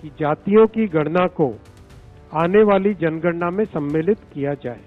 कि जातियों की गणना को आने वाली जनगणना में सम्मिलित किया जाए।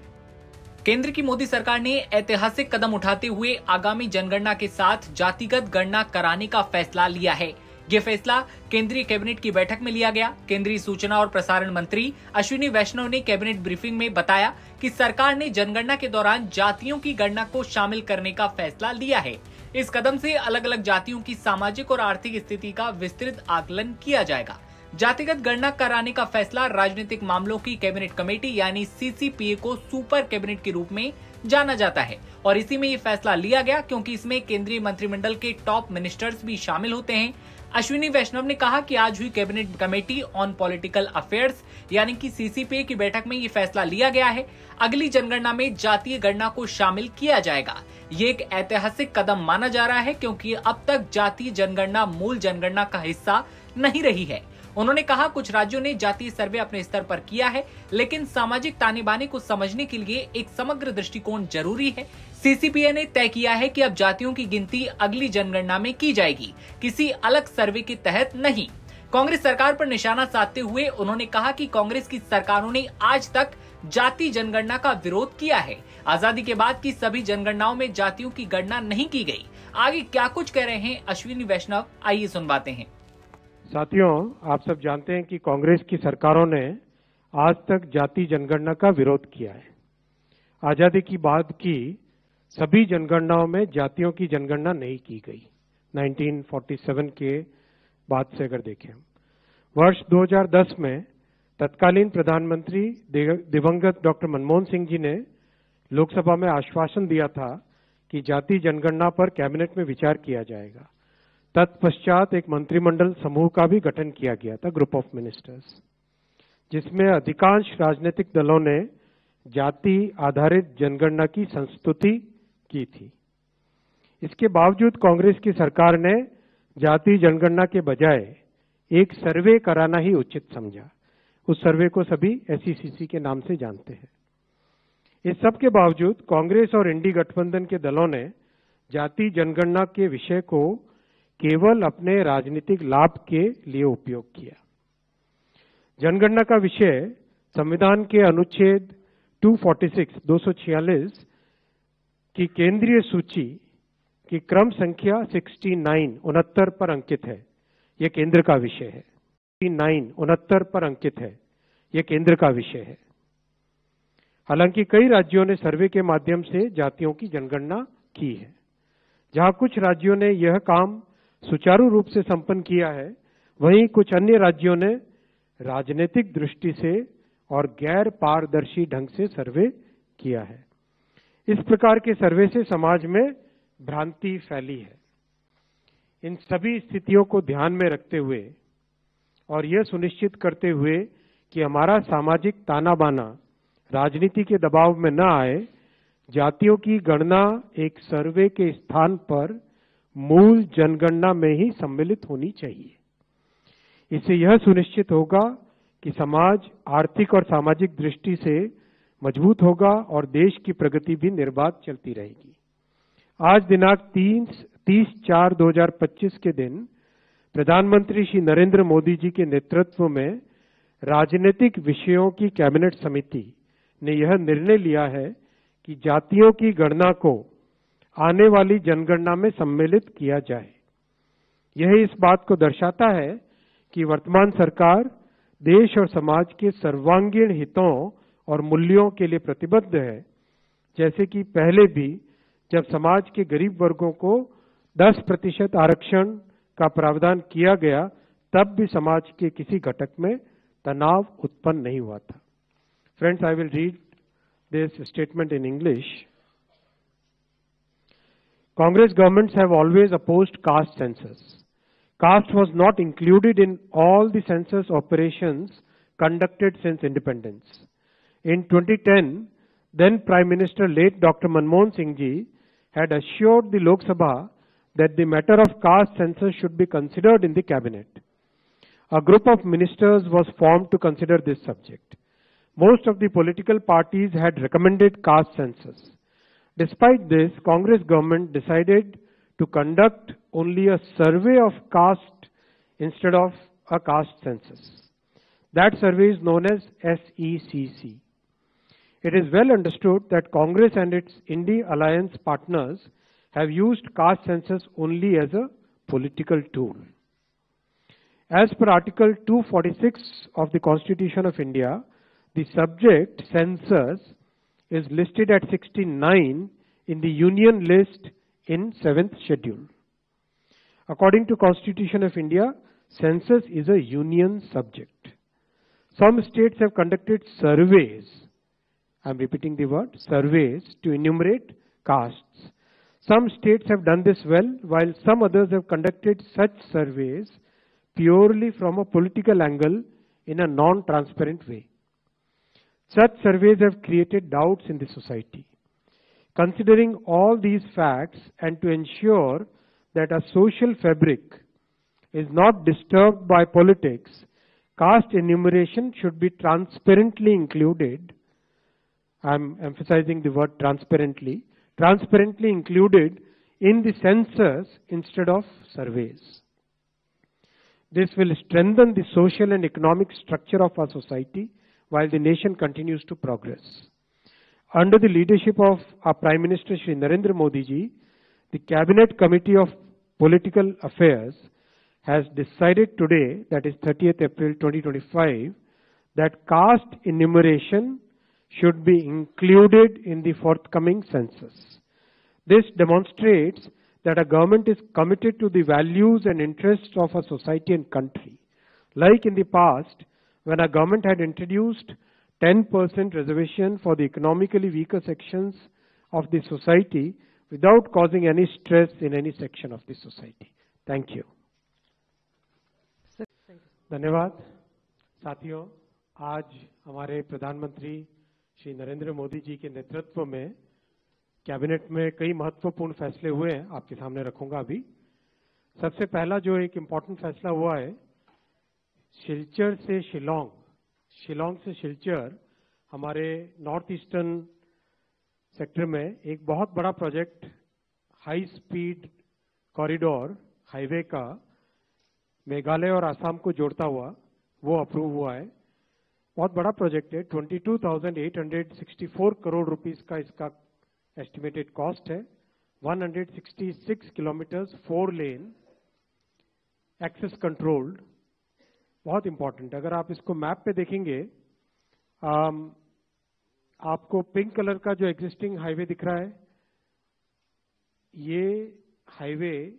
केंद्र की मोदी सरकार ने ऐतिहासिक कदम उठाते हुए आगामी जनगणना के साथ जातिगत गणना कराने का फैसला लिया है। ये फैसला केंद्रीय कैबिनेट की बैठक में लिया गया। केंद्रीय सूचना और प्रसारण मंत्री अश्विनी वैष्णव ने कैबिनेट ब्रीफिंग में बताया कि सरकार ने जनगणना के दौरान जातियों की गणना को शामिल करने का फैसला लिया है। इस कदम से अलग अलग जातियों की सामाजिक और आर्थिक स्थिति का विस्तृत आकलन किया जाएगा। जातिगत गणना कराने का फैसला राजनीतिक मामलों की कैबिनेट कमेटी यानी सीसीपीए को सुपर कैबिनेट के रूप में जाना जाता है और इसी में ये फैसला लिया गया क्योंकि इसमें केंद्रीय मंत्रिमंडल के टॉप मिनिस्टर्स भी शामिल होते हैं। अश्विनी वैष्णव ने कहा कि आज हुई cabinet committee on political affairs यानी कि सीसीपीए की बैठक में ये फैसला लिया गया है। अगली जनगणना में जातीय गणना को शामिल किया जाएगा। ये एक ऐतिहासिक कदम माना जा रहा है क्योंकि अब तक जातीय जनगणना मूल जनगणना का हिस्सा नहीं रही है। उन्होंने कहा कुछ राज्यों ने जातीय सर्वे अपने स्तर पर किया है, लेकिन सामाजिक ताने बाने को समझने के लिए एक समग्र दृष्टिकोण जरूरी है। सीसीपीए ने तय किया है कि अब जातियों की गिनती अगली जनगणना में की जाएगी, किसी अलग सर्वे के तहत नहीं। कांग्रेस सरकार पर निशाना साधते हुए उन्होंने कहा कि कांग्रेस की सरकारों ने आज तक जाति जनगणना का विरोध किया है। आजादी के बाद की सभी जनगणनाओं में जातियों की गणना नहीं की गई। आगे क्या कुछ कह रहे हैं अश्विनी वैष्णव, आइए सुनवाते हैं। साथियों, आप सब जानते हैं कि कांग्रेस की सरकारों ने आज तक जाति जनगणना का विरोध किया है। आजादी की बाद की सभी जनगणनाओं में जातियों की जनगणना नहीं की गई। 1947 के बाद से अगर देखें, वर्ष 2010 में तत्कालीन प्रधानमंत्री दिवंगत डॉक्टर मनमोहन सिंह जी ने लोकसभा में आश्वासन दिया था कि जाति जनगणना पर कैबिनेट में विचार किया जाएगा। तत्पश्चात एक मंत्रिमंडल समूह का भी गठन किया गया था, ग्रुप ऑफ मिनिस्टर्स, जिसमें अधिकांश राजनीतिक दलों ने जाति आधारित जनगणना की संस्तुति की थी। इसके बावजूद कांग्रेस की सरकार ने जाति जनगणना के बजाय एक सर्वे कराना ही उचित समझा। उस सर्वे को सभी एसईसीसी के नाम से जानते हैं। इस सब के बावजूद कांग्रेस और इंडी गठबंधन के दलों ने जाति जनगणना के विषय को केवल अपने राजनीतिक लाभ के लिए उपयोग किया। जनगणना का विषय संविधान के अनुच्छेद 246 की केंद्रीय सूची की क्रम संख्या 69 पर अंकित है। यह केंद्र का विषय है। 69 पर अंकित है। यह केंद्र का विषय है। हालांकि कई राज्यों ने सर्वे के माध्यम से जातियों की जनगणना की है। जहां कुछ राज्यों ने यह काम सुचारू रूप से संपन्न किया है, वहीं कुछ अन्य राज्यों ने राजनीतिक दृष्टि से और गैर पारदर्शी ढंग से सर्वे किया है। इस प्रकार के सर्वे से समाज में भ्रांति फैली है। इन सभी स्थितियों को ध्यान में रखते हुए और यह सुनिश्चित करते हुए कि हमारा सामाजिक ताना बाना राजनीति के दबाव में न आए, जातियों की गणना एक सर्वे के स्थान पर मूल जनगणना में ही सम्मिलित होनी चाहिए। इससे यह सुनिश्चित होगा कि समाज आर्थिक और सामाजिक दृष्टि से मजबूत होगा और देश की प्रगति भी निर्बाध चलती रहेगी। आज दिनांक 30/4/2025 के दिन प्रधानमंत्री श्री नरेंद्र मोदी जी के नेतृत्व में राजनीतिक विषयों की कैबिनेट समिति ने यह निर्णय लिया है कि जातियों की गणना को आने वाली जनगणना में सम्मिलित किया जाए। यह इस बात को दर्शाता है कि वर्तमान सरकार देश और समाज के सर्वांगीण हितों और मूल्यों के लिए प्रतिबद्ध है। जैसे कि पहले भी जब समाज के गरीब वर्गों को 10% आरक्षण का प्रावधान किया गया, तब भी समाज के किसी घटक में तनाव उत्पन्न नहीं हुआ था। Friends, I will read this statement in English. Congress governments have always opposed caste census. Caste was not included in all the census operations conducted since independence. In 2010, then Prime Minister late Dr. Manmohan Singh ji had assured the Lok Sabha that the matter of caste census should be considered in the cabinet. A group of ministers was formed to consider this subject. Most of the political parties had recommended caste census. Despite this, Congress government decided to conduct only a survey of caste instead of a caste census. That survey is known as SECC. It is well understood that Congress and its Indie alliance partners have used caste census only as a political tool. As per Article 246 of the Constitution of India, the subject census is listed at 69 in the Union list in 7th schedule. According to Constitution of India, census is a union subject. Some states have conducted surveys, I am repeating the word, surveys to enumerate castes. Some states have done this well, while some others have conducted such surveys purely from a political angle in a non-transparent way. Such surveys have created doubts in the society. Considering all these facts and to ensure that a social fabric is not disturbed by politics, caste enumeration should be transparently included. I am emphasizing the word transparently included in the census instead of surveys. This will strengthen the social and economic structure of our society while the nation continues to progress. Under the leadership of our Prime Minister Shri Narendra Modi ji, the Cabinet Committee of Political Affairs has decided today, that is 30th April 2025, that caste enumeration should be included in the forthcoming census. This demonstrates that a government is committed to the values and interests of a society and country. Like in the past, when a government had introduced 10% reservation for the economically weaker sections of the society without causing any stress in any section of the society. Thank you. धन्यवाद साथियों, आज हमारे प्रधानमंत्री श्री नरेंद्र मोदी जी के नेतृत्व में cabinet में कई महत्वपूर्ण फैसले हुए हैं, आपके सामने रखूंगा अभी। सबसे पहला जो एक इम्पॉर्टेंट फैसला हुआ है, सिलचर से शिलोंग, शिलोंग से सिलचर हमारे नॉर्थ ईस्टर्न सेक्टर में एक बहुत बड़ा project high speed corridor highway का मेघालय और आसाम को जोड़ता हुआ वो अप्रूव हुआ है। बहुत बड़ा प्रोजेक्ट है, 22,864 करोड़ रुपीस का इसका एस्टिमेटेड कॉस्ट है। 166 किलोमीटर्स 4 लेन एक्सेस कंट्रोल्ड, बहुत इंपॉर्टेंट। अगर आप इसको मैप पे देखेंगे, आपको पिंक कलर का जो एग्जिस्टिंग हाईवे दिख रहा है, ये हाईवे,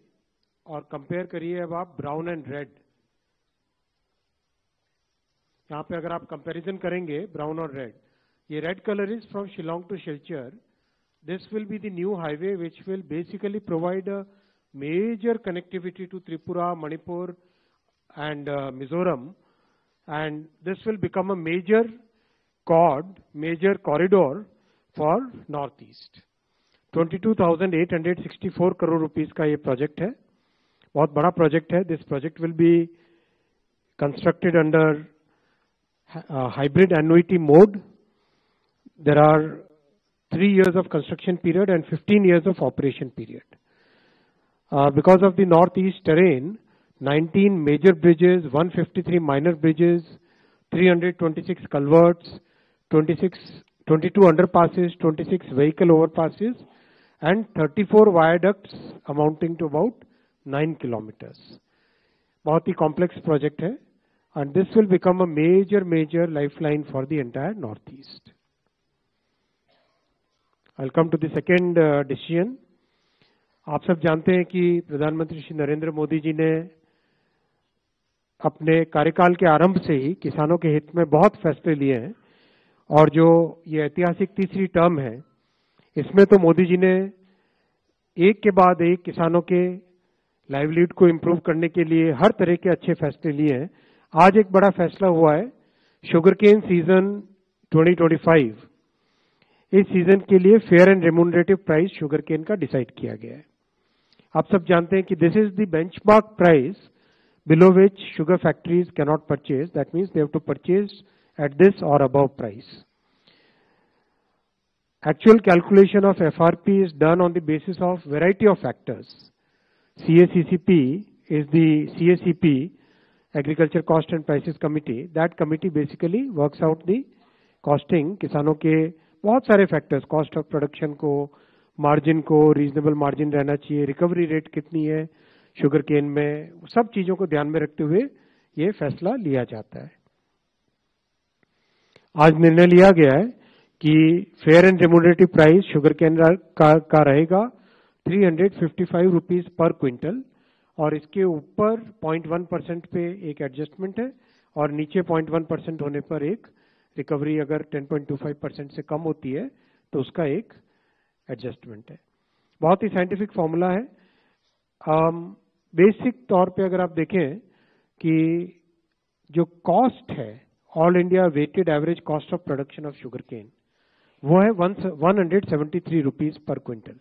और कंपेयर करिए अब आप ब्राउन एंड रेड। यहां पे अगर आप कंपैरिजन करेंगे ब्राउन और रेड, ये red colour is from Shillong to Silchar. This will be the new highway which will basically provide a major connectivity to Tripura, Manipur and Mizoram, and this will become a major corridor for Northeast. 22,864 crore rupees का ये project है, बहुत बड़ा project है। This project will be constructed under hybrid annuity mode. There are 3 years of construction period and 15 years of operation period. Because of the northeast terrain, 19 major bridges, 153 minor bridges, 326 culverts, 22 underpasses, 26 vehicle overpasses, and 34 viaducts amounting to about 9 kilometers. बहुत ही complex project है, and this will become a major lifeline for the entire northeast. I'll come to the second decision. आप सब जानते हैं कि प्रधानमंत्री श्री नरेंद्र मोदी जी ने अपने कार्यकाल के आरंभ से ही किसानों के हित में बहुत फैसले लिए हैं, और जो ये ऐतिहासिक तीसरी टर्म है, इसमें तो मोदी जी ने एक के बाद एक किसानों के लाइवलीहुड को इम्प्रूव करने के लिए हर तरह के अच्छे फैसले लिए हैं। आज एक बड़ा फैसला हुआ है, शुगर केन सीजन 2025, इस सीजन के लिए fair and remunerative price sugarcane का डिसाइड किया गया है। आप सब जानते हैं कि this is the benchmark price below which sugar factories cannot purchase. That means they have to purchase at this or above price. Actual calculation of FRP is done on the basis of variety of factors. CACCP is the CACP agriculture cost and prices committee, that committee basically works out the costing, किसानों के बहुत सारे factors, cost of production को, margin को, reasonable margin रहना चाहिए, recovery rate कितनी है शुगर केन में, सब चीजों को ध्यान में रखते हुए ये फैसला लिया जाता है। आज निर्णय लिया गया है कि fair and remunerative price sugarcane का रहेगा 355 रुपीज पर क्विंटल, और इसके ऊपर 0.1% पे एक एडजस्टमेंट है, और नीचे 0.1% होने पर एक रिकवरी, अगर 10.25% से कम होती है तो उसका एक एडजस्टमेंट है। बहुत ही साइंटिफिक फॉर्मूला है। बेसिक तौर पे अगर आप देखें कि जो कॉस्ट है, all India weighted average cost of production of sugarcane, वो है 173 रुपीज पर क्विंटल।